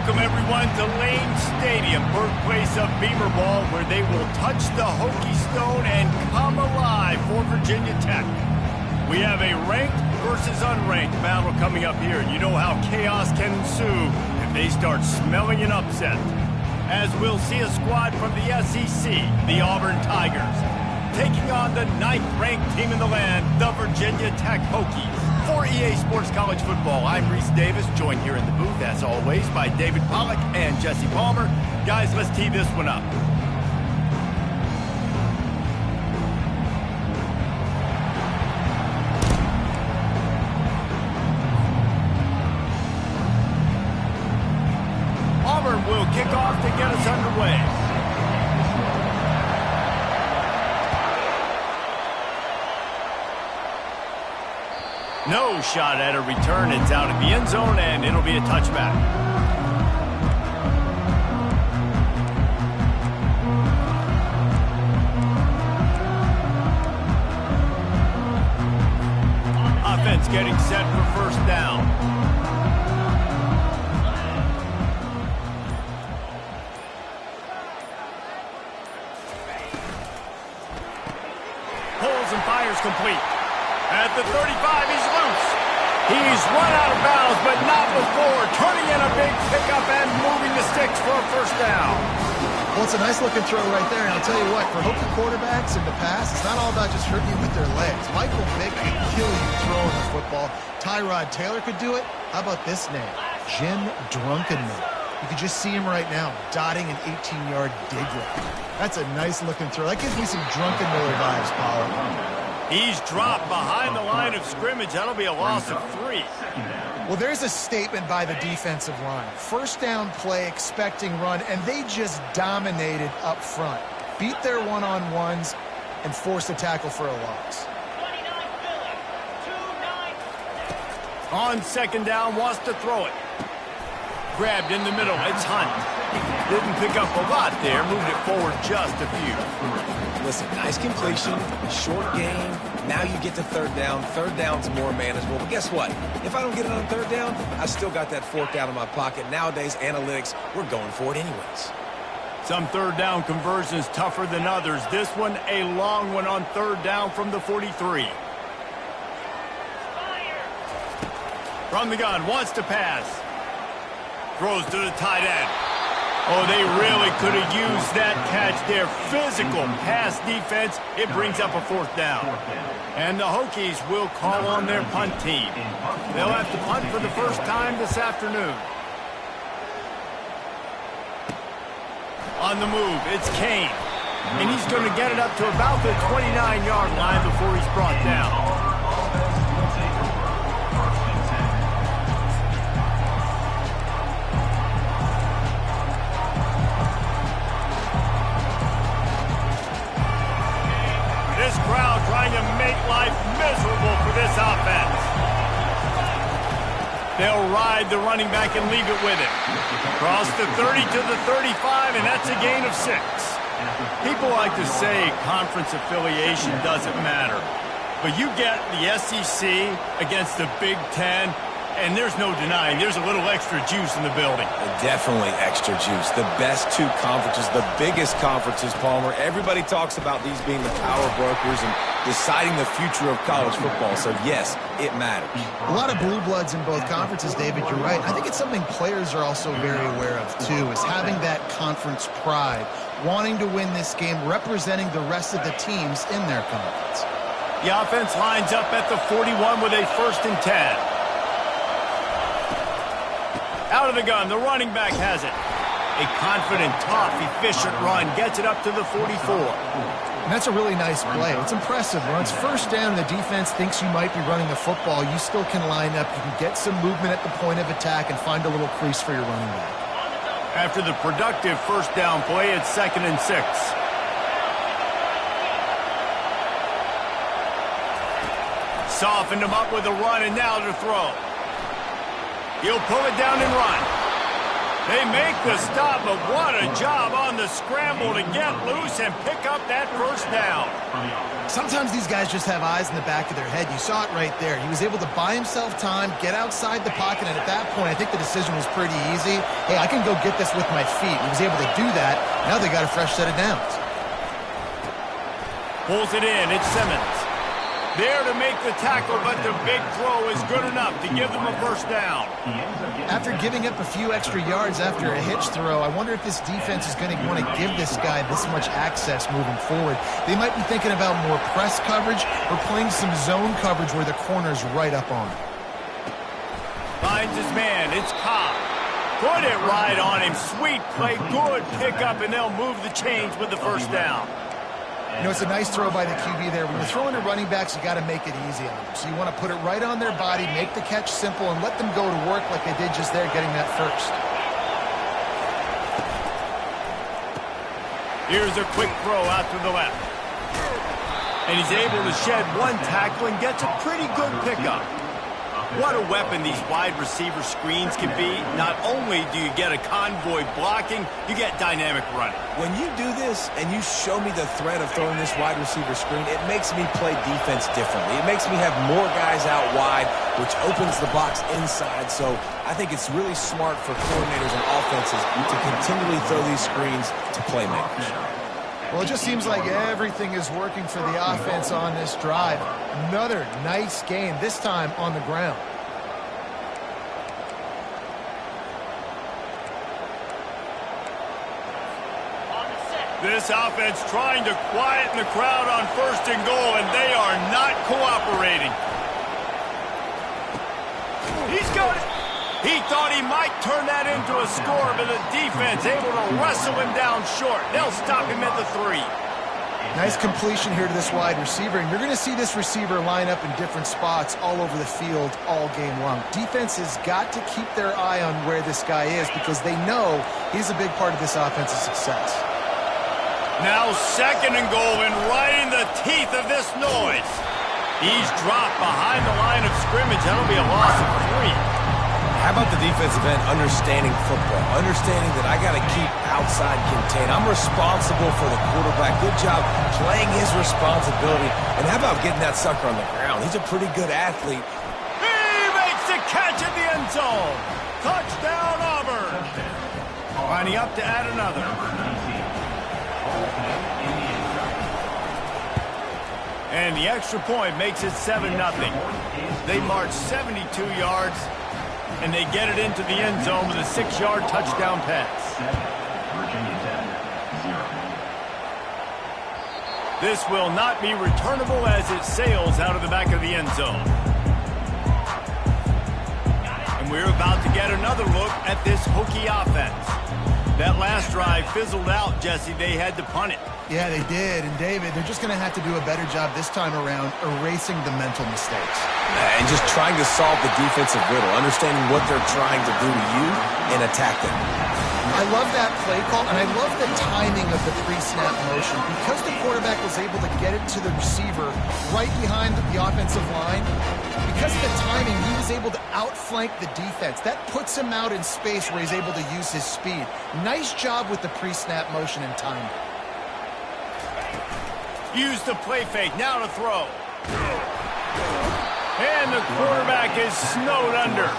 Welcome, everyone, to Lane Stadium, birthplace of Beamer Ball, where they will touch the Hokie Stone and come alive for Virginia Tech. We have a ranked versus unranked battle coming up here. You know how chaos can ensue if they start smelling an upset. As we'll see a squad from the SEC, the Auburn Tigers, taking on the 9th-ranked team in the land, the Virginia Tech Hokies. For EA Sports College Football, I'm Reese Davis, joined here in the booth, as always, by David Pollack and Jesse Palmer. Guys, let's tee this one up. Auburn will kick off to get us underway. No shot at a return. It's out of the end zone, and it'll be a touchback. Offense getting set for first down. Pulls and fires complete. At the 35, he's loose. He's run out of bounds, but not before turning in a big pickup and moving the sticks for a first down. Well, it's a nice-looking throw right there, and I'll tell you what, for Hokie quarterbacks in the past, it's not all about just hurting you with their legs. Michael Vick can kill you throwing the football. Tyrod Taylor could do it. How about this name? Jim Drunkenman. You can just see him right now, dotting an 18-yard dig route. That's a nice-looking throw. That gives me some Drunken Miller vibes, Paul. He's dropped behind the line of scrimmage. That'll be a loss of 3. Well, there's a statement by the defensive line. First down play, expecting run, and they just dominated up front. Beat their one-on-ones and forced a tackle for a loss. On second down, wants to throw it. Grabbed in the middle. It's Hunt. Didn't pick up a lot there. Moved it forward just a few. Listen, nice completion, short game. Now you get to third down. Third down's more manageable. But guess what? If I don't get it on third down, I still got that fourth down in my pocket. Nowadays, analytics, we're going for it anyways. Some third down conversions tougher than others. This one, a long one on third down from the 43. From the gun, wants to pass. Throws to the tight end. Oh, they really could have used that catch there. Physical pass defense. It brings up a fourth down. And the Hokies will call on their punt team. They'll have to punt for the first time this afternoon. On the move, it's Kane. And he's going to get it up to about the 29-yard line before he's brought down. This crowd trying to make life miserable for this offense. They'll ride the running back and leave it with it. Cross the 30 to the 35, and that's a gain of 6. People like to say conference affiliation doesn't matter. But you get the SEC against the Big Ten, and there's no denying there's a little extra juice in the building. Definitely extra juice. The best two conferences, the biggest conferences, Palmer. Everybody talks about these being the power brokers and deciding the future of college football. So, yes, it matters. A lot of blue bloods in both conferences, David. You're right. I think it's something players are also very aware of, too, is having that conference pride, wanting to win this game, representing the rest of the teams in their conference. The offense lines up at the 41 with a 1st and 10. Out of the gun, the running back has it. A confident, tough, efficient run gets it up to the 44. And that's a really nice play. It's impressive. When it's first down, the defense thinks you might be running the football. You still can line up. You can get some movement at the point of attack and find a little crease for your running back. After the productive first down play, it's 2nd and 6. Softened him up with a run, and now to throw. He'll pull it down and run. They make the stop, but what a job on the scramble to get loose and pick up that first down. Sometimes these guys just have eyes in the back of their head. You saw it right there. He was able to buy himself time, get outside the pocket, and at that point, I think the decision was pretty easy. Hey, I can go get this with my feet. He was able to do that. Now they got a fresh set of downs. Pulls it in. It's Simmons. There to make the tackle, but the big throw is good enough to give them a first down. After giving up a few extra yards after a hitch throw, I wonder if this defense is going to want to give this guy this much access moving forward. They might be thinking about more press coverage or playing some zone coverage where the corner's right up on him. Finds his man. It's Cobb. Put it right on him. Sweet play. Good pickup, and they'll move the chains with the first down. You know, it's a nice throw by the QB there. When you're throwing to running backs, you got to make it easy on them. So you want to put it right on their body, make the catch simple, and let them go to work like they did just there, getting that first. Here's a quick throw out to the left. And he's able to shed one tackle and gets a pretty good pickup. What a weapon these wide receiver screens can be. Not only do you get a convoy blocking, you get dynamic running. When you do this and you show me the threat of throwing this wide receiver screen, it makes me play defense differently. It makes me have more guys out wide, which opens the box inside. So I think it's really smart for coordinators and offenses to continually throw these screens to playmakers. Well, it just seems like everything is working for the offense on this drive. Another nice game, this time on the ground. This offense trying to quieten the crowd on first and goal, and they are not cooperating. He's got it. He thought he might turn that into a score, but the defense able to wrestle him down short. They'll stop him at the 3. Nice completion here to this wide receiver, and you're going to see this receiver line up in different spots all over the field all game long. Defense has got to keep their eye on where this guy is because they know he's a big part of this offense's success. Now second and goal, and right in the teeth of this noise. He's dropped behind the line of scrimmage. That'll be a loss of 3. How about the defensive end understanding football, understanding that I got to keep outside contained. I'm responsible for the quarterback. Good job playing his responsibility. And how about getting that sucker on the ground? He's a pretty good athlete. He makes the catch in the end zone. Touchdown, Auburn. Lining up to add another. And the extra point makes it 7-0. They march 72 yards. And they get it into the end zone with a 6-yard touchdown pass. This will not be returnable as it sails out of the back of the end zone. And we're about to get another look at this Hokie offense. That last drive fizzled out, Jesse. They had to punt it. Yeah, they did. And, David, they're just going to have to do a better job this time around erasing the mental mistakes. And just trying to solve the defensive riddle, understanding what they're trying to do to you and attack them. I love that play call, and I love the timing of the pre-snap motion. Because the quarterback was able to get it to the receiver right behind the offensive line, because of the timing, he was able to outflank the defense. That puts him out in space where he's able to use his speed. Nice job with the pre-snap motion and timing. Use the play fake, now to throw. And the quarterback is snowed under.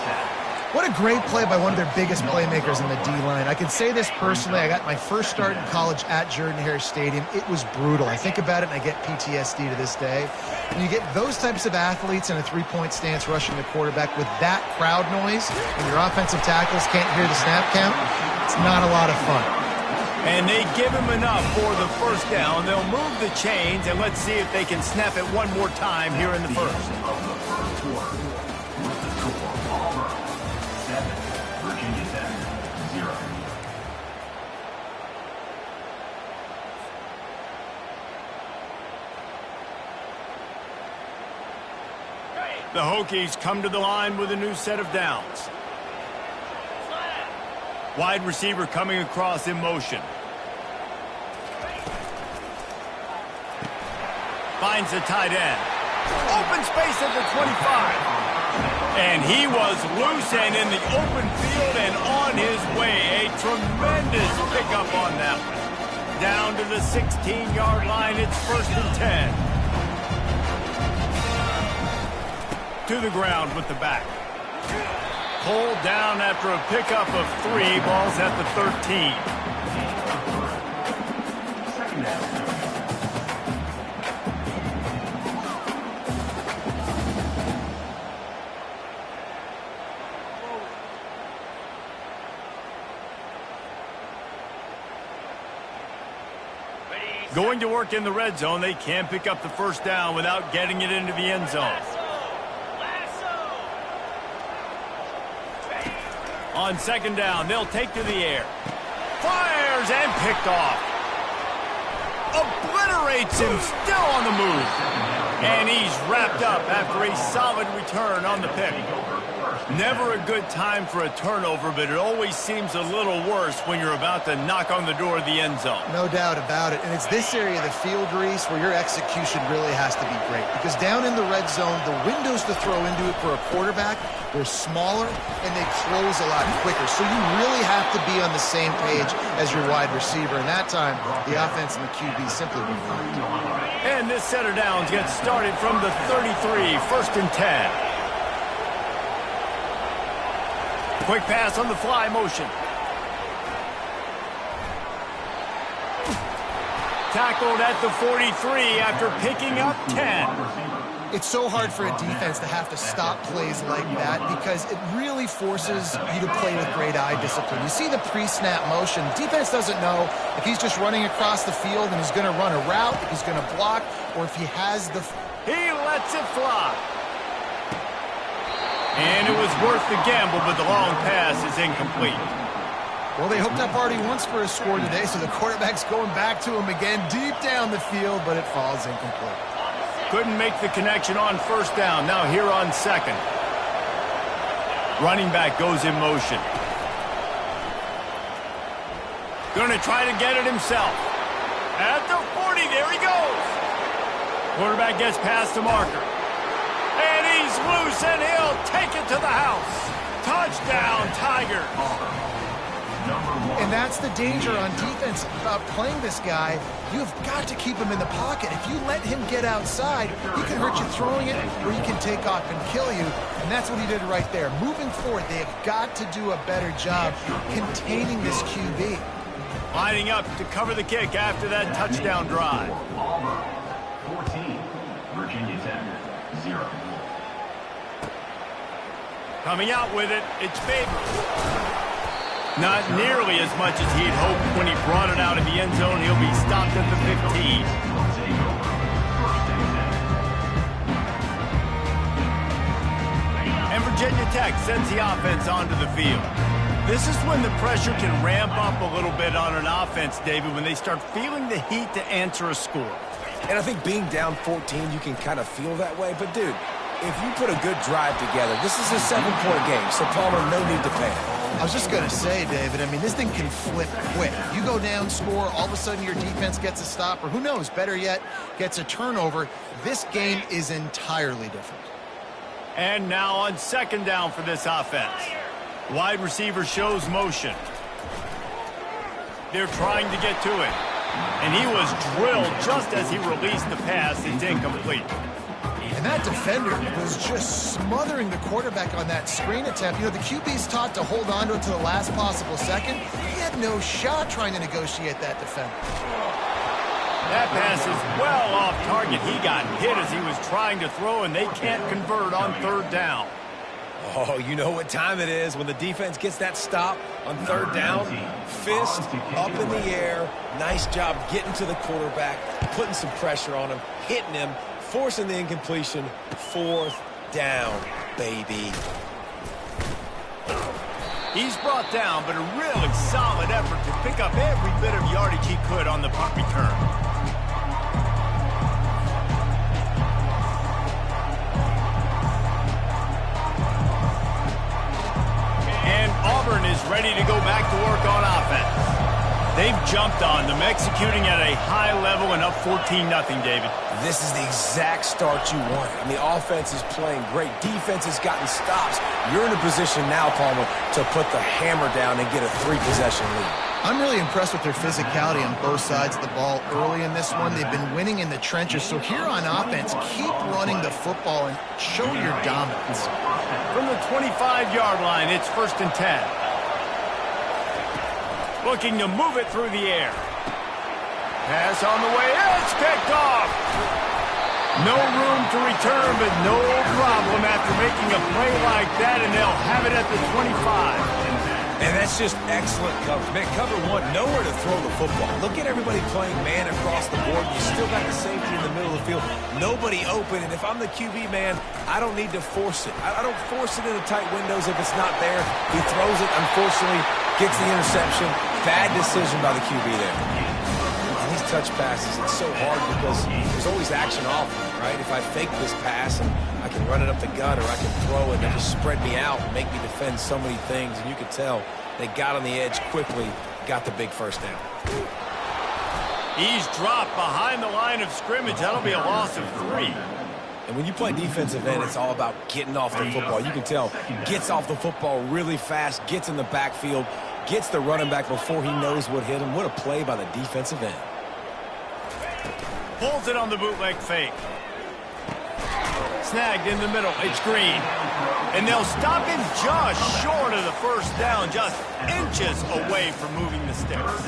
What a great play by one of their biggest playmakers in the D-line. I can say this personally. I got my first start in college at Jordan-Hare Stadium. It was brutal. I think about it and I get PTSD to this day. And you get those types of athletes in a three-point stance rushing the quarterback with that crowd noise, and your offensive tackles can't hear the snap count. It's not a lot of fun. And they give him enough for the first down. They'll move the chains, and let's see if they can snap it one more time here in the first. The Hokies come to the line with a new set of downs. Wide receiver coming across in motion. Finds the tight end. Open space at the 25. And he was loose and in the open field and on his way. A tremendous pickup on that one. Down to the 16-yard line, it's 1st and 10. To the ground with the back. Pulled down after a pickup of 3. Ball's at the 13. Second down. Going to work in the red zone, they can't pick up the 1st down without getting it into the end zone. On 2nd down, they'll take to the air. Fires and picked off. Obliterates him, still on the move. And he's wrapped up after a solid return on the pick. Never a good time for a turnover, but it always seems a little worse when you're about to knock on the door of the end zone. No doubt about it. And it's this area of the field, Reese, where your execution really has to be great. Because down in the red zone, the windows to throw into it for a quarterback, they're smaller and they close a lot quicker. So you really have to be on the same page as your wide receiver. And that time, the offense and the QB simply won't find. And this set of downs gets started from the 33, 1st and 10. Quick pass on the fly motion. Tackled at the 43 after picking up 10. It's so hard for a defense to have to stop plays like that because it really forces you to play with great eye discipline. You see the pre-snap motion. Defense doesn't know if he's just running across the field and he's going to run a route, if he's going to block, or if he has the... He lets it fly. And it was worth the gamble, but the long pass is incomplete. Well, they hooked up already once for a score today, so the quarterback's going back to him again deep down the field, but it falls incomplete. Couldn't make the connection on 1st down. Now here on 2nd. Running back goes in motion. Going to try to get it himself. At the 40, there he goes. Quarterback gets past the marker. And he's loose, and he'll take it to the house. Touchdown, Tigers. And that's the danger on defense about playing this guy. You've got to keep him in the pocket. If you let him get outside, he can hurt you throwing it, or he can take off and kill you. And that's what he did right there. Moving forward, they have got to do a better job containing this QB. Lining up to cover the kick after that touchdown drive. Auburn, 14, Virginia Tech, 0. Coming out with it, it's Faber. Not nearly as much as he'd hoped when he brought it out of the end zone. He'll be stopped at the 15. And Virginia Tech sends the offense onto the field. This is when the pressure can ramp up a little bit on an offense, David, when they start feeling the heat to answer a score. And I think being down 14, you can kind of feel that way. But, dude, if you put a good drive together, this is a 7-point game, so Palmer, no need to panic. I was just going to say, David, I mean, this thing can flip quick. You go down, score, all of a sudden your defense gets a stop, or who knows, better yet, gets a turnover. This game is entirely different. And now on 2nd down for this offense. Wide receiver shows motion. They're trying to get to him. And he was drilled just as he released the pass. It's incomplete. And that defender was just smothering the quarterback on that screen attempt. You know, the QB's taught to hold on to it to the last possible second. He had no shot trying to negotiate that defender. That pass is well off target. He got hit as he was trying to throw, and they can't convert on 3rd down. Oh, you know what time it is when the defense gets that stop on 3rd down. Fist up in the air. Nice job getting to the quarterback, putting some pressure on him, hitting him, forcing the incompletion. 4th down, baby. He's brought down, but a really solid effort to pick up every bit of yardage he could on the punt return. And Auburn is ready to go back to work on offense. They've jumped on them, executing at a high level and up 14-0, David. This is the exact start you want. I mean, offense is playing great. Defense has gotten stops. You're in a position now, Palmer, to put the hammer down and get a 3-possession lead. I'm really impressed with their physicality on both sides of the ball early in this one. They've been winning in the trenches. So here on offense, keep running the football and show your dominance. From the 25-yard line, it's 1st and 10. Looking to move it through the air. Pass on the way. It's picked off. No room to return, but no problem after making a play like that, and they'll have it at the 25. And that's just excellent coverage. Man, cover one, nowhere to throw the football. Look at everybody playing man across the board. You still got the safety in the middle of the field. Nobody open, and if I'm the QB, man, I don't need to force it. I don't force it into tight windows if it's not there. He throws it, unfortunately, gets the interception. Bad decision by the QB there. And these touch passes, it's so hard because there's always action off, right? If I fake this pass and I can run it up the gut or I can throw it and just spread me out and make me defend so many things. And you could tell they got on the edge quickly, got the big first down. He's dropped behind the line of scrimmage. That'll be a loss of 3. And when you play defensive end, it's all about getting off the football. You can tell, gets off the football really fast, gets in the backfield, gets the running back before he knows what hit him. What a play by the defensive end. Pulls it on the bootleg fake. Snagged in the middle. It's Green. And they'll stop him just short of the first down, just inches away from moving the sticks.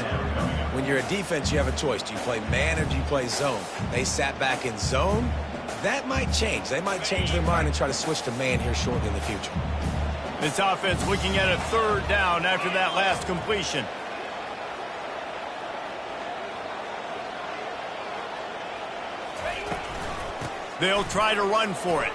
When you're a defense, you have a choice. Do you play man or do you play zone? They sat back in zone. That might change. They might change their mind and try to switch to man here shortly in the future. This offense looking at a 3rd down after that last completion. They'll try to run for it.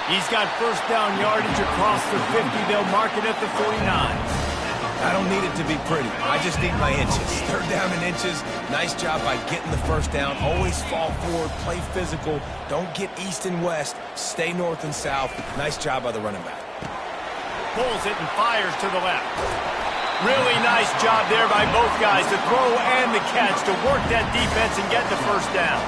He's got first down yardage across the 50. They'll mark it at the 49. I don't need it to be pretty. I just need my inches. 3rd down in inches. Nice job by getting the first down. Always fall forward, play physical. Don't get east and west. Stay north and south. Nice job by the running back. Pulls it and fires to the left. Really nice job there by both guys, the throw and the catch, to work that defense and get the first down.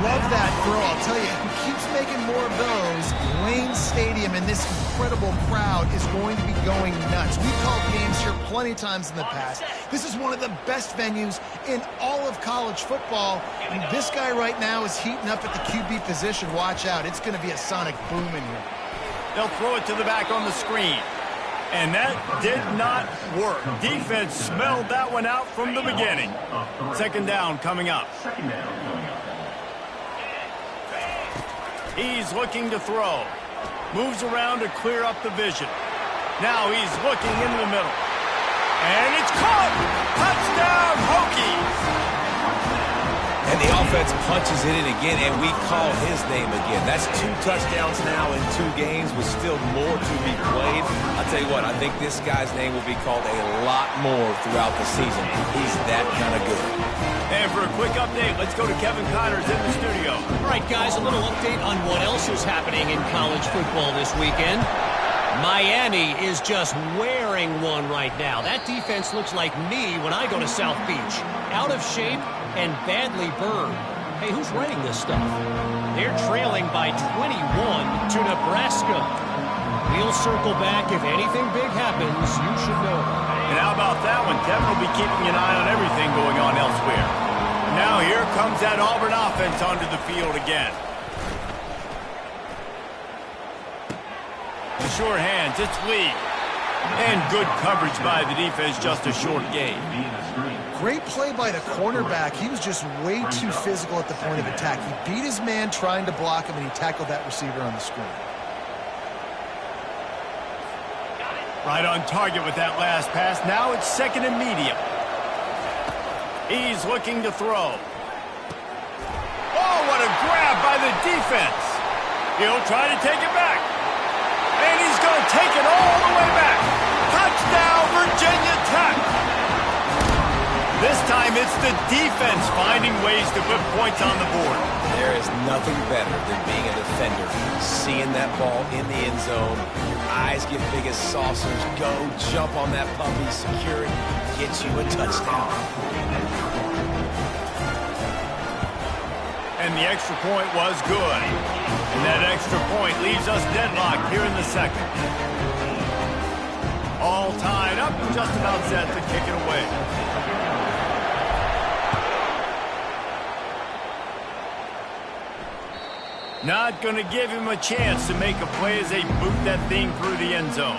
Love that throw. I'll tell you, who keeps making more of those, Lane Stadium and this incredible crowd is going to be going nuts. We've called games here plenty of times in the past. This is one of the best venues in all of college football. And this guy right now is heating up at the QB position. Watch out. It's going to be a sonic boom in here. They'll throw it to the back on the screen. And that did not work. Defense smelled that one out from the beginning. 2nd down coming up. He's looking to throw. Moves around to clear up the vision. Now he's looking into the middle. And it's caught! Touchdown, Hokies! And the offense punches it in again, and we call his name again. That's 2 touchdowns now in 2 games with still more to be played. I'll tell you what, I think this guy's name will be called a lot more throughout the season. He's that kind of good. And for a quick update, let's go to Kevin Connors in the studio. All right, guys, a little update on what else is happening in college football this weekend. Miami is just wearing one right now. That defense looks like me when I go to South Beach. Out of shape and badly burned. Hey, who's writing this stuff? They're trailing by 21 to Nebraska. We'll circle back. If anything big happens, you should know about it. And how about that one? Kevin will be keeping an eye on everything going on elsewhere. Now here comes that Auburn offense onto the field again. The sure hands, it's Lee. And good coverage by the defense, just a short gain. Great play by the cornerback. He was just way too physical at the point of attack. He beat his man trying to block him, and he tackled that receiver on the screen. Right on target with that last pass. Now it's 2nd and medium. He's looking to throw. Oh, what a grab by the defense. He'll try to take it back. And he's going to take it all the way back. Touchdown, Virginia Tech. This time it's the defense finding ways to put points on the board. There is nothing better than being a defender. Seeing that ball in the end zone, your eyes get big as saucers. Go, jump on that puppy, secure it, get you a touchdown. And the extra point was good. And that extra point leaves us deadlocked here in the second. All tied up and just about set to kick it away. Not going to give him a chance to make a play as they boot that thing through the end zone.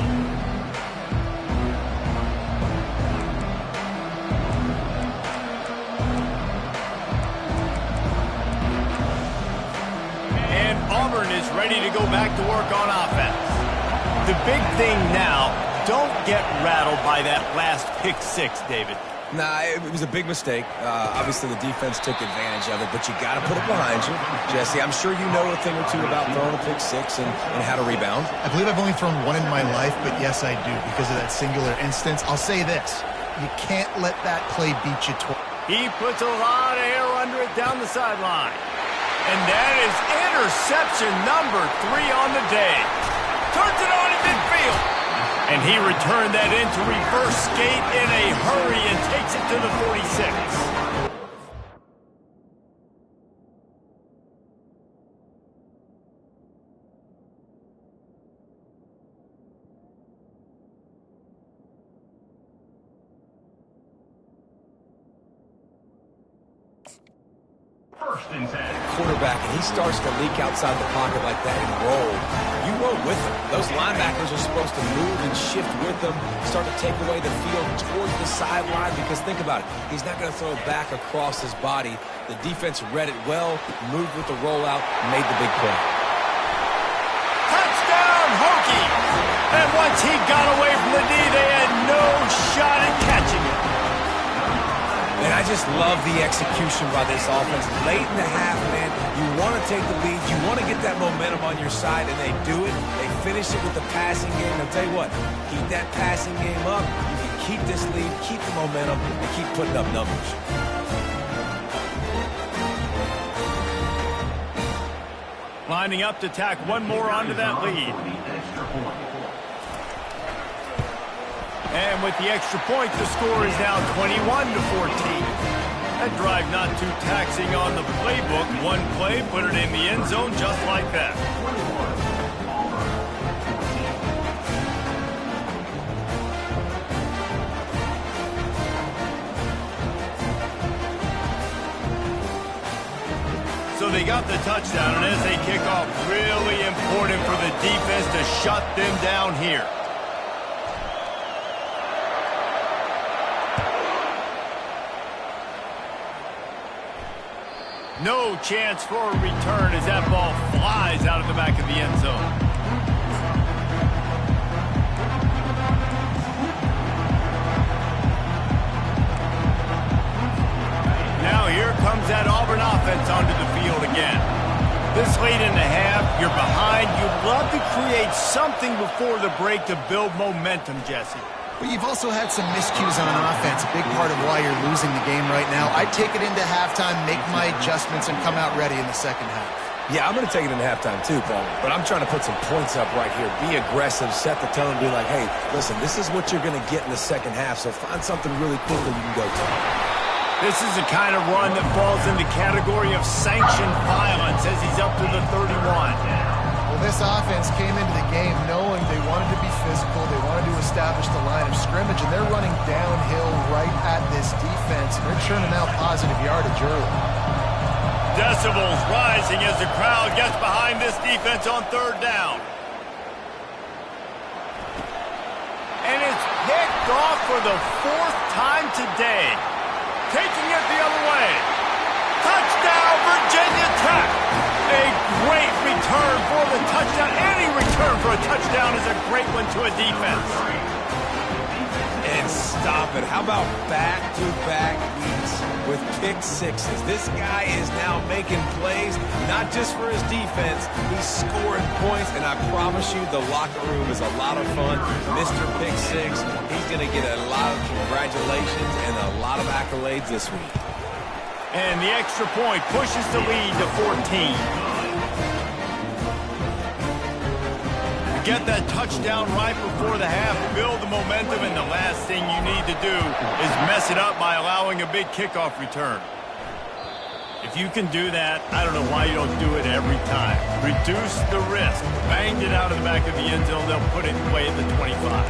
And Auburn is ready to go back to work on offense. The big thing now, don't get rattled by that last pick six, David. Nah, it was a big mistake. Obviously, the defense took advantage of it, but you got to put it behind you. Jesse, I'm sure you know a thing or two about throwing a pick six and how to rebound. I believe I've only thrown one in my life, but yes, I do, because of that singular instance. I'll say this. You can't let that play beat you twice. He puts a lot of air under it down the sideline. And that is interception number 3 on the day. Turns it on in midfield. And he returned that into reverse skate in a hurry and takes it to the 46. First and 10. Quarterback, and he starts to leak outside the pocket like that and roll. You roll with him. Those linebackers are supposed to move and shift with them, start to take away the field towards the sideline, because think about it. He's not going to throw it back across his body. The defense read it well, moved with the rollout, made the big play. Touchdown, Hokies! And once he got away from the D, they had no shot at catching it. And I just love the execution by this offense. Late in the half, man, you want to take the lead. You want to get that momentum on your side, and they do it. They finish it with the passing game. I'll tell you what, keep that passing game up. You can keep this lead, keep the momentum, and keep putting up numbers. Lining up to tack one more onto that lead. And with the extra point, the score is now 21-14. That drive not too taxing on the playbook. One play, put it in the end zone just like that. So they got the touchdown, and as they kick off, really important for the defense to shut them down here. No chance for a return as that ball flies out of the back of the end zone. Now here comes that Auburn offense onto the field again. This late in the half, you're behind. You'd love to create something before the break to build momentum, Jesse. But you've also had some miscues on offense, a big part of why you're losing the game right now. I'd take it into halftime, make my adjustments, and come out ready in the second half. Yeah, I'm going to take it into halftime too, Paul. But I'm trying to put some points up right here. Be aggressive, set the tone, be like, hey, listen, this is what you're going to get in the second half, so find something really quickly you can go to. This is the kind of run that falls in the category of sanctioned violence as he's up to the 31. Well, this offense came into the game knowing they wanted to be physical, they wanted to establish the line of scrimmage, and they're running downhill right at this defense, and they're churning out positive yardage early. Decibels rising as the crowd gets behind this defense on third down. And it's picked off for the 4th time today. Taking it the other way. Touchdown, Virginia Tech. A great return for the touchdown. Any return for a touchdown is a great one to a defense. And stop it. How about back-to-back weeks with pick sixes. This guy is now making plays, not just for his defense. He's scoring points, and I promise you the locker room is a lot of fun. Mr. Pick Six, he's going to get a lot of congratulations and a lot of accolades this week. And the extra point pushes the lead to 14. Get that touchdown right before the half, build the momentum, and the last thing you need to do is mess it up by allowing a big kickoff return. If you can do that, I don't know why you don't do it every time. Reduce the risk. Banged it out of the back of the end zone, they'll put it away at the 25.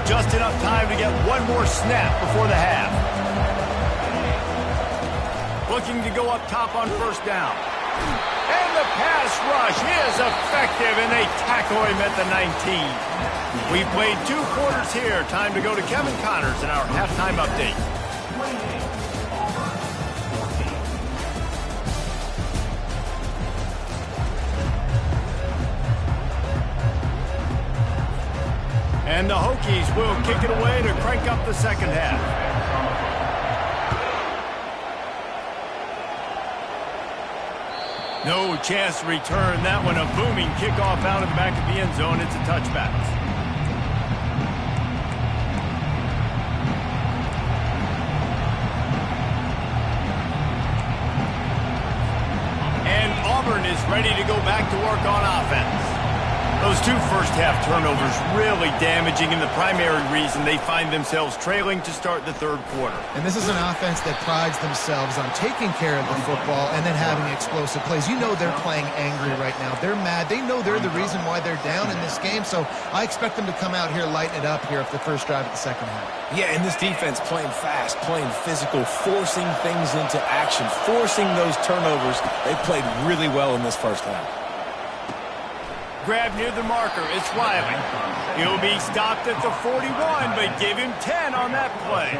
Just enough time to get one more snap before the half. Looking to go up top on first down. And the pass rush is effective, and they tackle him at the 19. We played 2 quarters here. Time to go to Kevin Connors in our halftime update. And the Hokies will kick it away to crank up the second half. No chance to return that one. A booming kickoff out of the back of the end zone. It's a touchback. And Auburn is ready to go back to work on offense. Those 2 first-half turnovers really damaging, and the primary reason they find themselves trailing to start the third quarter. And this is an offense that prides themselves on taking care of the football and then having explosive plays. You know they're playing angry right now. They're mad. They know they're the reason why they're down in this game, so I expect them to come out here, lighten it up here for the first drive of the second half. Yeah, and this defense playing fast, playing physical, forcing things into action, forcing those turnovers. They played really well in this first half. Grab near the marker. It's Riley. He'll be stopped at the 41, but give him 10 on that play.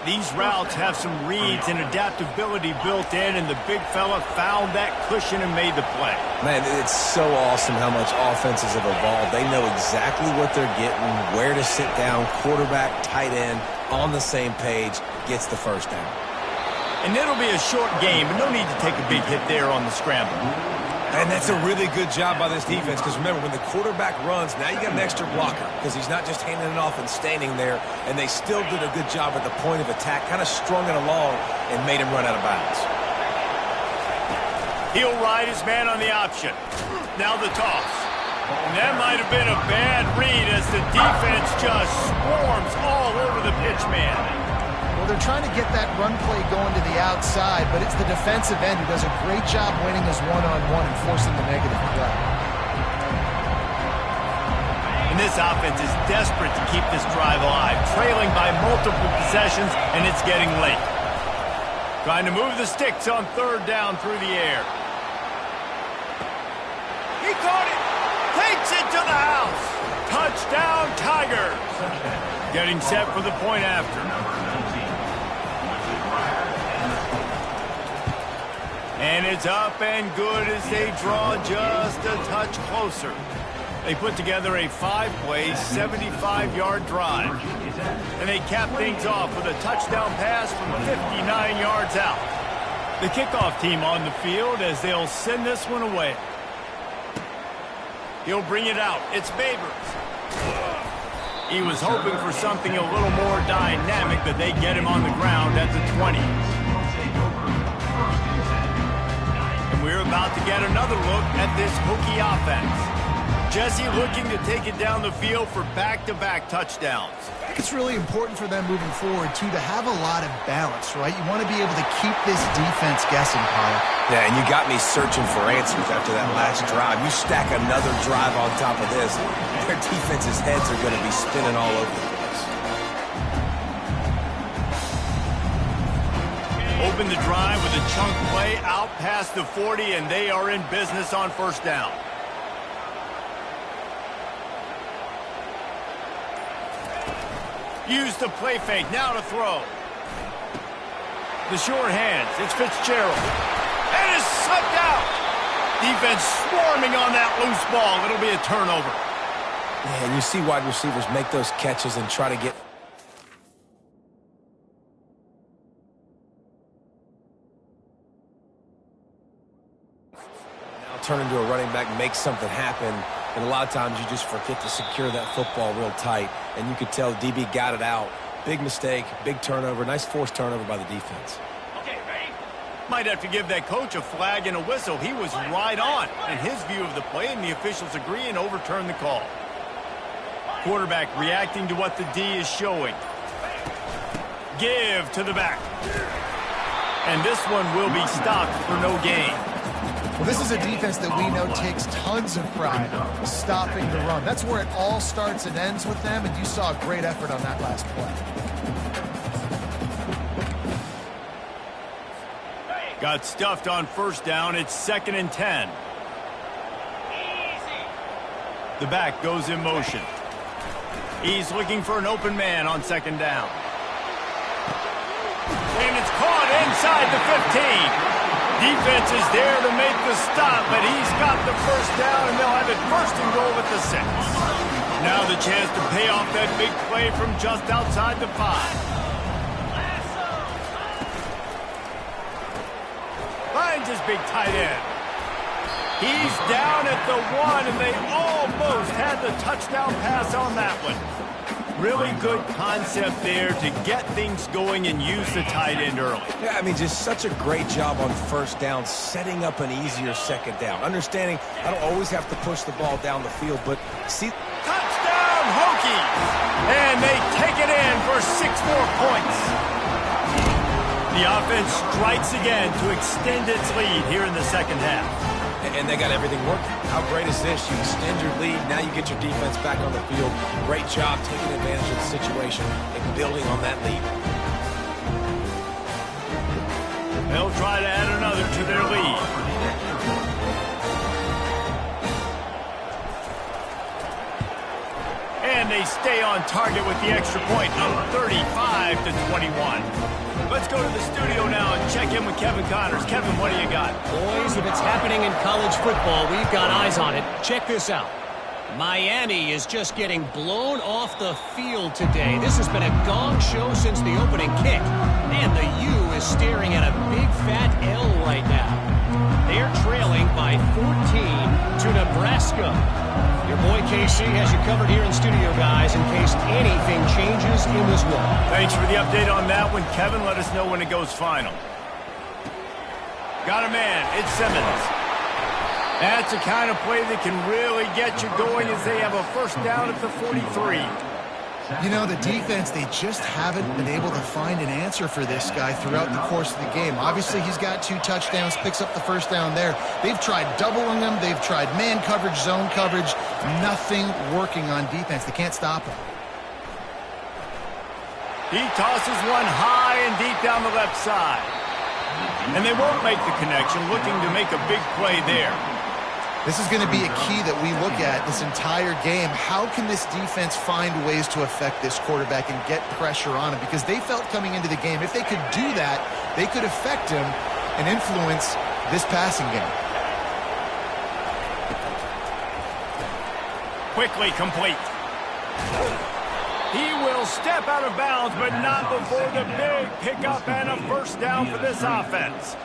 These routes have some reads and adaptability built in, and the big fella found that cushion and made the play. Man, it's so awesome how much offenses have evolved. They know exactly what they're getting, where to sit down, quarterback, tight end, on the same page, gets the first down. And it'll be a short game, but no need to take a big hit there on the scramble. And that's a really good job by this defense, because remember, when the quarterback runs, now you got an extra blocker, because he's not just handing it off and standing there, and they still did a good job at the point of attack, kind of strung it along and made him run out of bounds. He'll ride his man on the option. Now the toss. And that might have been a bad read as the defense just swarms all over the pitch man. Well, they're trying to get that run play going to the outside, but it's the defensive end who does a great job winning his one-on-one and forcing the negative play. And this offense is desperate to keep this drive alive, trailing by multiple possessions, and it's getting late. Trying to move the sticks on third down through the air. He caught it! Takes it to the house! Touchdown, Tigers! Getting set for the point after. And it's up and good as they draw just a touch closer. They put together a 5-play, 75-yard drive. And they cap things off with a touchdown pass from 59 yards out. The kickoff team on the field as they'll send this one away. He'll bring it out. It's Babers. He was hoping for something a little more dynamic, but they get him on the ground at the 20. And we're about to get another look at this Hokie offense. Jesse looking to take it down the field for back-to-back touchdowns. I think it's really important for them moving forward, too, to have a lot of balance, right? You want to be able to keep this defense guessing, Kyle. Yeah, and you got me searching for answers after that last drive. You stack another drive on top of this, their defense's heads are going to be spinning all over the place. Open the drive with a chunk play out past the 40, and they are in business on first down. Use the play fake, now to throw. The sure hands. It's Fitzgerald. And it's sucked out. Defense swarming on that loose ball. It'll be a turnover. Yeah, and you see wide receivers make those catches and try to get... Now turn into a running back, make something happen, and a lot of times you just forget to secure that football real tight, and you could tell DB got it out. Big mistake, big turnover, nice forced turnover by the defense. Might have to give that coach a flag and a whistle. He was right on in his view of the play, and the officials agree and overturn the call. Quarterback reacting to what the D is showing. Give to the back. And this one will be stopped for no gain. Well, this is a defense that we know takes tons of pride stopping the run. That's where it all starts and ends with them, and you saw a great effort on that last play. Got stuffed on first down. It's 2nd and 10. The back goes in motion. He's looking for an open man on 2nd down. And it's caught inside the 15. Defense is there to make the stop, but he's got the first down, and they'll have it 1st and goal at the 6. Now the chance to pay off that big play from just outside the 5. Finds his big tight end. He's down at the 1, and they almost had the touchdown pass on that one. Really good concept there to get things going and use the tight end early. Yeah, I mean, just such a great job on first down, setting up an easier 2nd down. Understanding I don't always have to push the ball down the field, but see... Touchdown, Hokies! And they take it in for 6 more points. The offense strikes again to extend its lead here in the 2nd half. And they got everything working. How great is this? You extend your lead, now you get your defense back on the field. Great job taking advantage of the situation and building on that lead. They'll try to add another to their lead. And they stay on target with the extra point of 35-21. Let's go to the studio now and check in with Kevin Connors. Kevin, what do you got? Boys, if it's happening in college football, we've got eyes on it. Check this out. Miami is just getting blown off the field today. This has been a gong show since the opening kick. And the U is staring at a big fat L right now. They're trailing by 14 to Nebraska. Your boy KC has you covered here in studio, guys, in case anything changes in this one. Thanks for the update on that one, Kevin. Let us know when it goes final. Got a man. It's Simmons. That's the kind of play that can really get you going as they have a first down at the 43. You know, the defense, they just haven't been able to find an answer for this guy throughout the course of the game. Obviously, he's got 2 touchdowns, picks up the first down there. They've tried doubling him. They've tried man coverage, zone coverage. Nothing working on defense. They can't stop him. He tosses one high and deep down the left side. And they won't make the connection, looking to make a big play there. This is going to be a key that we look at this entire game. How can this defense find ways to affect this quarterback and get pressure on him? Because they felt coming into the game, if they could do that, they could affect him and influence this passing game. Quickly complete. He will step out of bounds, but not before the big pickup and a first down for this offense.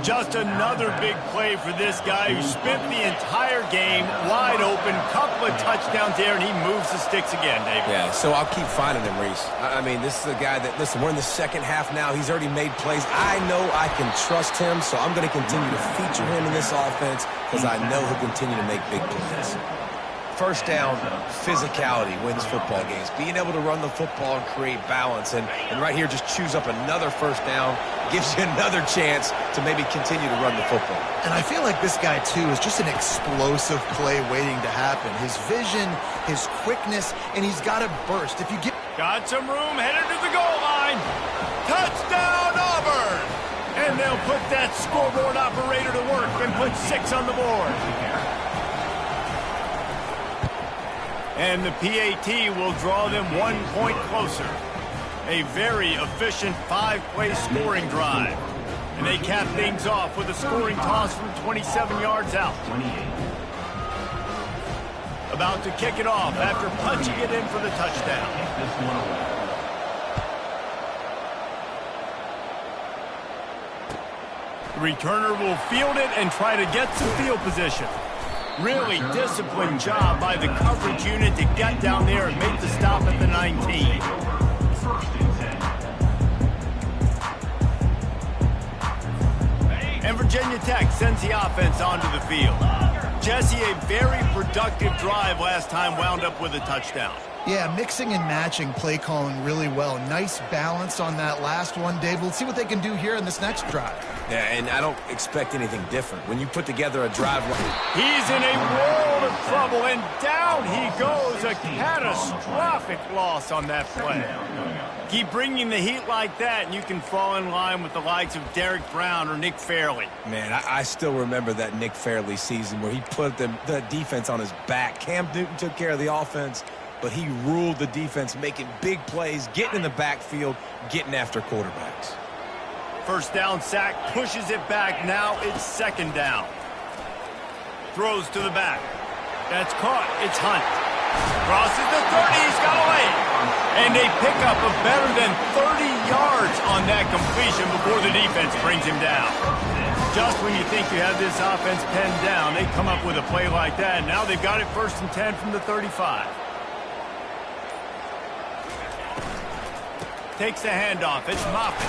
Just another big play for this guy who spent the entire game wide open, couple of touchdowns there, and he moves the sticks again, David. Yeah, so I'll keep finding him, Reese. I mean, this is a guy that, listen, we're in the 2nd half now. He's already made plays. I know I can trust him, so I'm going to continue to feature him in this offense because I know he'll continue to make big plays. First down, physicality wins football games. Being able to run the football and create balance. And right here, just choose up another first down. Gives you another chance to maybe continue to run the football. And I feel like this guy, too, is just an explosive play waiting to happen. His vision, his quickness, and he's got a burst. If you get... Got some room, headed to the goal line. Touchdown, Auburn! And they'll put that scoreboard operator to work and put 6 on the board. And the PAT will draw them 1 point closer. A very efficient 5-play scoring drive. And they cap things off with a scoring toss from 27 yards out. 28. About to kick it off after punching it in for the touchdown. Kick this one away. The returner will field it and try to get some field position. Really disciplined job by the coverage unit to get down there and make the stop at the 19. First and 10. And Virginia Tech sends the offense onto the field. Jesse, a very productive drive last time wound up with a touchdown. Yeah, mixing and matching play calling really well. Nice balance on that last one, Dave. Let's see what they can do here in this next drive. Yeah, and I don't expect anything different. When you put together a drive like... He's in a world of trouble, and down he goes. A catastrophic loss on that play. Keep bringing the heat like that, and you can fall in line with the likes of Derek Brown or Nick Fairley. Man, I still remember that Nick Fairley season where he put the defense on his back. Cam Newton took care of the offense, but he ruled the defense, making big plays, getting in the backfield, getting after quarterbacks. First down sack, pushes it back. Now it's second down. Throws to the back. That's caught. It's Hunt. Crosses the 30. He's got away. And a pickup of better than 30 yards on that completion before the defense brings him down. Just when you think you have this offense penned down, they come up with a play like that. Now they've got it first and 10 from the 35. Takes the handoff. It's Moffitt.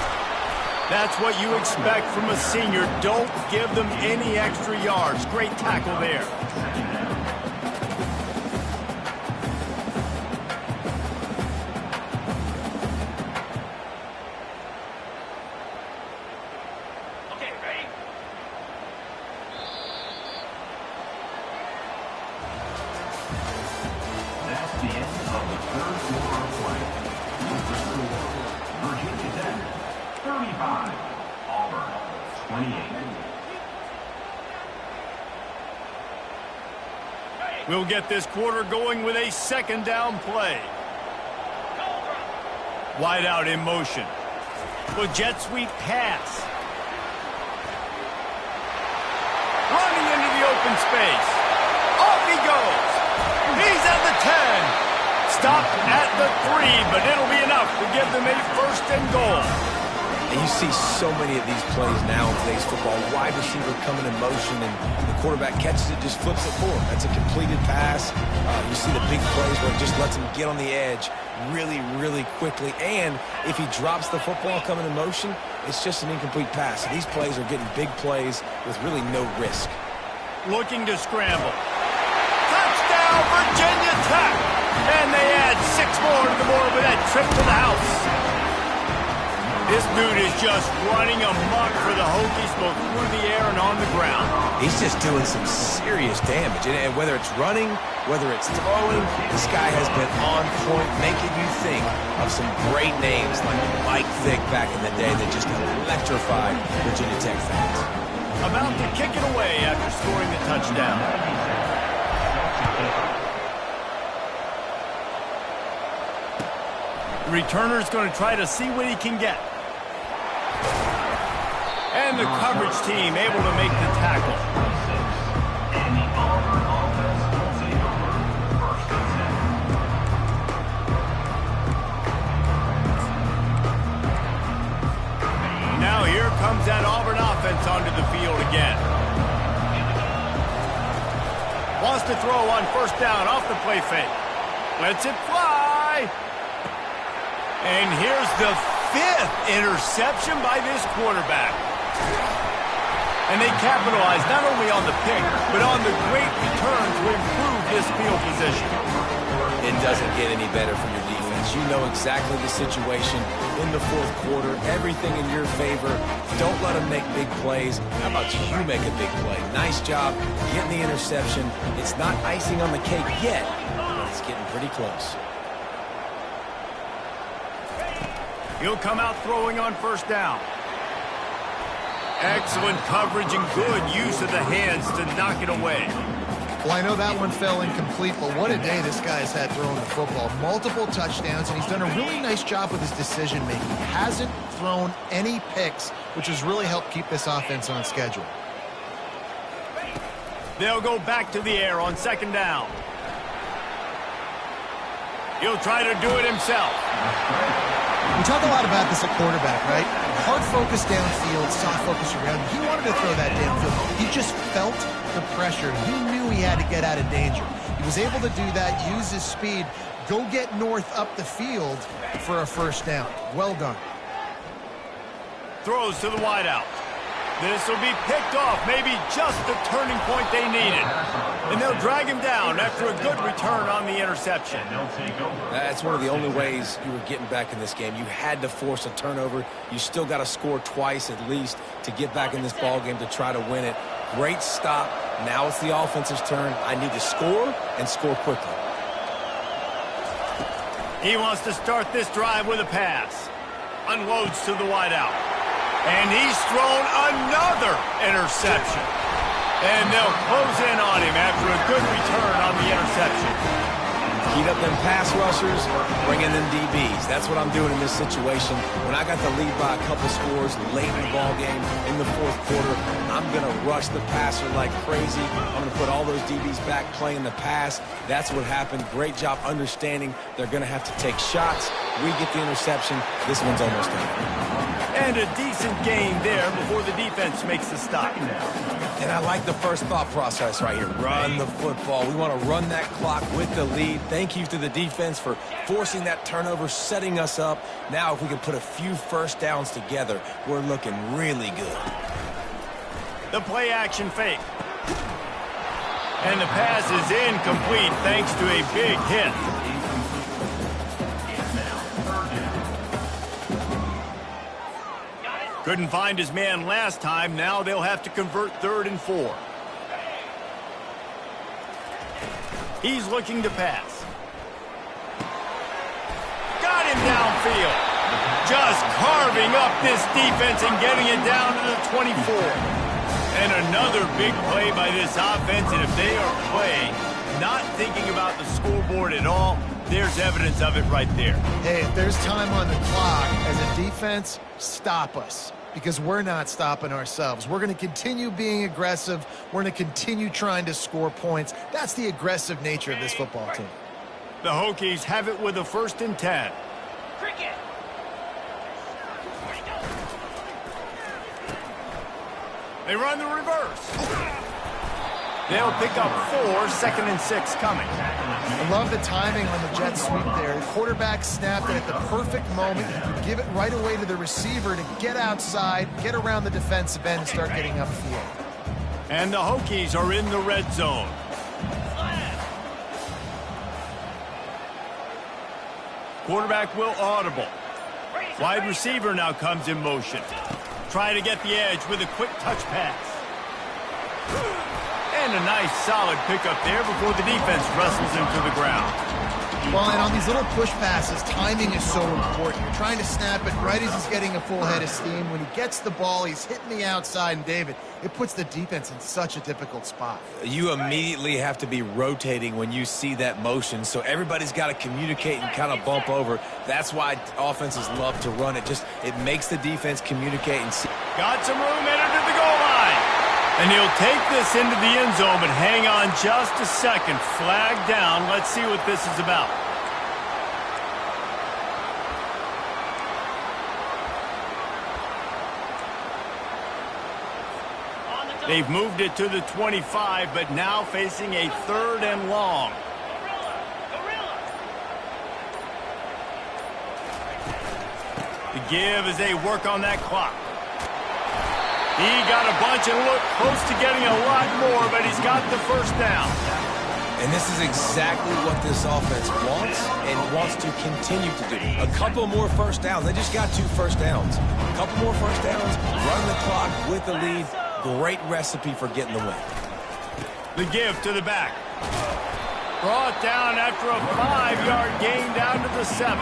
That's what you expect from a senior. Don't give them any extra yards. Great tackle there. Okay, ready? That's the end of the third quarter of play. With the score, Virginia Tech 35, Auburn 28. We'll get this quarter going with a second down play. Wide out in motion. With jet sweep pass. Running into the open space. Off he goes. He's at the 10. Stopped at the 3, but it'll be enough to give them a first and goal. And you see so many of these plays now in today's football. Wide receiver coming in motion, and the quarterback catches it, just flips it forward. That's a completed pass. You see the big plays where it just lets him get on the edge really, really quickly. And if he drops the football coming in motion, it's just an incomplete pass. So these plays are getting big plays with really no risk. Looking to scramble. Touchdown, Virginia Tech! And they add 6 more to the board with that trip to the house. This dude is just running amok for the Hokies, both through the air and on the ground. He's just doing some serious damage. And whether it's running, whether it's throwing, this guy has been on point, making you think of some great names like Mike Vick back in the day that just electrified Virginia Tech fans. About to kick it away after scoring the touchdown. The returner's going to try to see what he can get. And the coverage team able to make the tackle. And the Auburn offense will take over first and 10. Now here comes that Auburn offense onto the field again. Wants to throw on first down off the play fake. Lets it fly. And here's the 5th interception by this quarterback. And they capitalize not only on the pick, but on the great return to improve this field position. It doesn't get any better from your defense. You know exactly the situation in the fourth quarter. Everything in your favor. Don't let them make big plays. How about you make a big play? Nice job getting the interception. It's not icing on the cake yet, but it's getting pretty close. He'll come out throwing on first down. Excellent coverage and good use of the hands to knock it away. Well, I know that one fell incomplete, but what a day this guy has had throwing the football. Multiple touchdowns, and he's done a really nice job with his decision-making. He hasn't thrown any picks, which has really helped keep this offense on schedule. They'll go back to the air on second down. He'll try to do it himself. We talk a lot about this at quarterback, right? Hard focus downfield, soft focus around. He wanted to throw that downfield. He just felt the pressure. He knew he had to get out of danger. He was able to do that, use his speed, go get north up the field for a first down. Well done. Throws to the wideout. This will be picked off, maybe just the turning point they needed. And they'll drag him down after a good return on the interception. That's one of the only ways you were getting back in this game. You had to force a turnover. You still got to score twice at least to get back in this ball game to try to win it. Great stop. Now it's the offense's turn. I need to score and score quickly. He wants to start this drive with a pass. Unloads to the wideout. And he's thrown another interception. And they'll close in on him after a good return on the interception. Heat up them pass rushers, bring in them DBs. That's what I'm doing in this situation. When I got the lead by a couple scores late in the ball game in the fourth quarter, I'm going to rush the passer like crazy. I'm going to put all those DBs back playing the pass. That's what happened. Great job understanding they're going to have to take shots. We get the interception. This one's almost done. And a decent gain there before the defense makes the stop. And I like the first thought process right here. Run the football. We want to run that clock with the lead. Thank you to the defense for forcing that turnover, setting us up. Now if we can put a few first downs together, we're looking really good. The play action fake. And the pass is incomplete thanks to a big hit. Couldn't find his man last time. Now they'll have to convert 3rd and 4. He's looking to pass. Got him downfield. Just carving up this defense and getting it down to the 24. And another big play by this offense. And if they are playing, not thinking about the scoreboard at all, there's evidence of it right there. Hey, if there's time on the clock as a defense, stop us. Because we're not stopping ourselves. We're going to continue being aggressive. We're going to continue trying to score points. That's the aggressive nature of this football team. The Hokies have it with a 1st and 10. They run the reverse. They'll pick up 4, 2nd and 6 coming. I love the timing on the jet sweep there. The quarterback snapped it at the perfect moment. He could give it right away to the receiver to get outside, get around the defensive end, and start getting upfield. And the Hokies are in the red zone. Quarterback will audible. Wide receiver now comes in motion. Try to get the edge with a quick touch pass. And a nice solid pickup there before the defense wrestles him to the ground. Well, and on these little push passes, timing is so important. You're trying to snap it right as he's getting a full head of steam. When he gets the ball, he's hitting the outside, and David, it puts the defense in such a difficult spot. You immediately have to be rotating when you see that motion, so everybody's got to communicate and kind of bump over. That's why offenses love to run it. It makes the defense communicate and see. Got some room, entered to the goal line. And he'll take this into the end zone, but hang on just a second. Flag down. Let's see what this is about. They've moved it to the 25, but now facing a 3rd and long. The give as they work on that clock. He got a bunch and looked close to getting a lot more, but he's got the first down. And this is exactly what this offense wants and wants to continue to do. A couple more first downs. They just got 2 first downs. A couple more first downs, run the clock with the lead. Great recipe for getting the win. The give to the back. Brought down after a 5-yard gain down to the 7.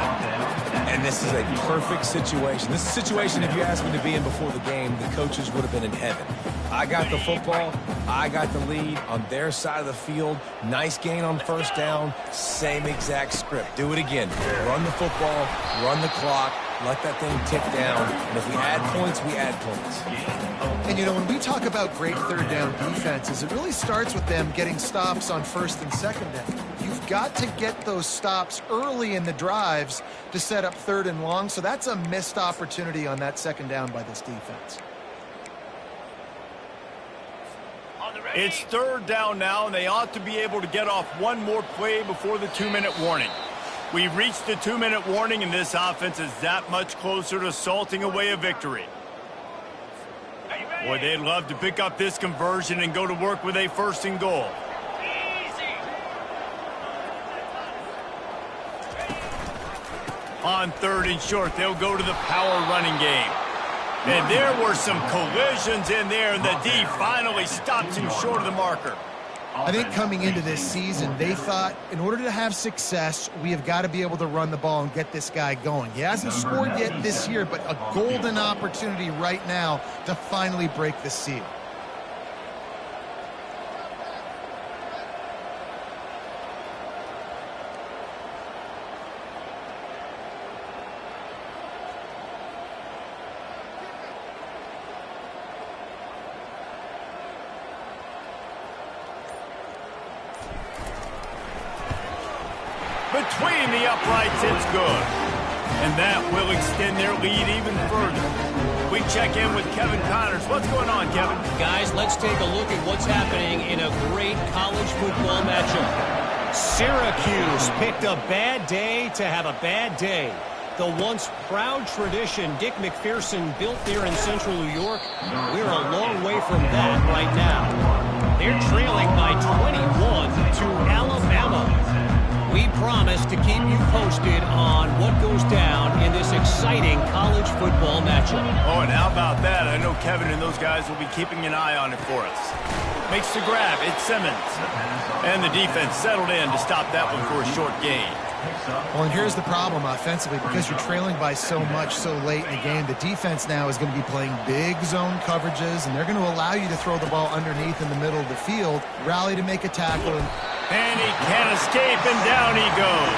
And this is a perfect situation. This is a situation, if you asked me to be in before the game, the coaches would have been in heaven. I got the football. I got the lead on their side of the field. Nice gain on first down. Same exact script. Do it again. Run the football, run the clock, let that thing tick down. And if we add points, we add points. And, you know, when we talk about great third down defenses, it really starts with them getting stops on first and second down. You've got to get those stops early in the drives to set up third and long, so that's a missed opportunity on that second down by this defense. It's third down now, and they ought to be able to get off one more play before the 2-minute warning. We've reached the 2-minute warning, and this offense is that much closer to salting away a victory. Boy, they'd love to pick up this conversion and go to work with a first and goal. On third and short, they'll go to the power running game. And there were some collisions in there, and the D finally stops him short of the marker. I think coming into this season, they thought in order to have success, we have got to be able to run the ball and get this guy going. He hasn't scored yet this year, but a golden opportunity right now to finally break the seal. Between the uprights, it's good. And that will extend their lead even further. We check in with Kevin Connors. What's going on, Kevin? Guys, let's take a look at what's happening in a great college football matchup. Syracuse picked a bad day to have a bad day. The once proud tradition Dick McPherson built there in central New York, we're a long way from that right now. They're trailing by 21 to Alabama. We promise to keep you posted on what goes down in this exciting college football matchup. Oh, and how about that? I know Kevin and those guys will be keeping an eye on it for us. Makes the grab. It's Simmons. And the defense settled in to stop that one for a short gain. Well, and here's the problem offensively. Because you're trailing by so much so late in the game, the defense now is going to be playing big zone coverages, and they're going to allow you to throw the ball underneath in the middle of the field, rally to make a tackle. And he can't escape, and down he goes.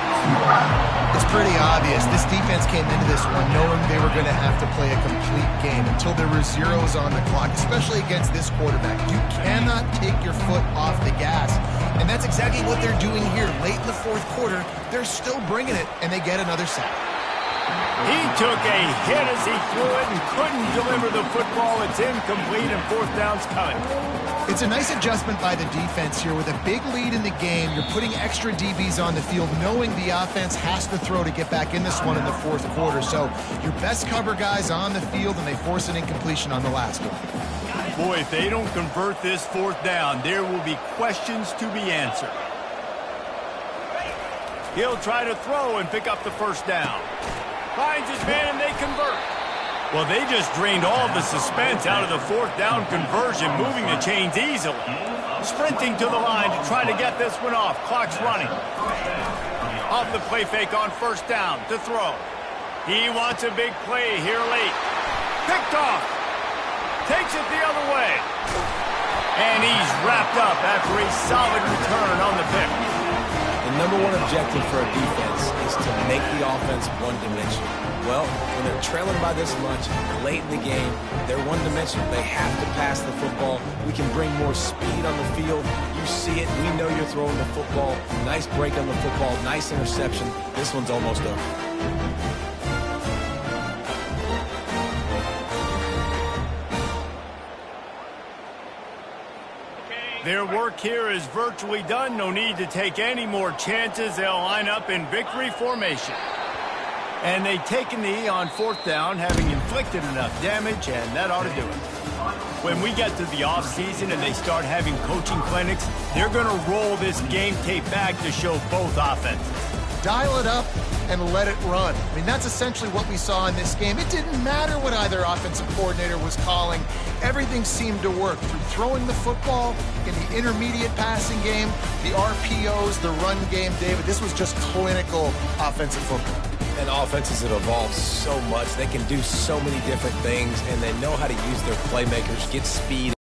It's pretty obvious. This defense came into this one knowing they were going to have to play a complete game until there were zeros on the clock, especially against this quarterback. You cannot take your foot off the gas. And that's exactly what they're doing here. Late in the fourth quarter, they're still bringing it, and they get another sack. He took a hit as he threw it and couldn't deliver the football. It's incomplete, and fourth down's coming. It's a nice adjustment by the defense here. With a big lead in the game, you're putting extra DBs on the field, knowing the offense has to throw to get back in this one in the fourth quarter. So your best cover guys on the field, and they force an incompletion on the last one. Boy, if they don't convert this fourth down, there will be questions to be answered. He'll try to throw and pick up the first down. Finds his man, and they convert. Well, they just drained all the suspense out of the fourth down conversion, moving the chains easily. Sprinting to the line to try to get this one off. Clock's running. Off the play fake on first down to throw. He wants a big play here late. Picked off. Takes it the other way. And he's wrapped up after a solid return on the pick. The number one objective for a defense is to make the offense one-dimensional. Well, when they're trailing by this much, late in the game, they're one-dimensional. They have to pass the football. We can bring more speed on the field. You see it. We know you're throwing the football. Nice break on the football. Nice interception. This one's almost over. Their work here is virtually done. No need to take any more chances. They'll line up in victory formation. And they take a knee on fourth down, having inflicted enough damage, and that ought to do it. When we get to the offseason and they start having coaching clinics, they're going to roll this game tape back to show both offenses. Dial it up and let it run. I mean, that's essentially what we saw in this game. It didn't matter what either offensive coordinator was calling. Everything seemed to work through throwing the football in the intermediate passing game, the RPOs, the run game. David, this was just clinical offensive football. And offenses have evolved so much. They can do so many different things, and they know how to use their playmakers, get speed.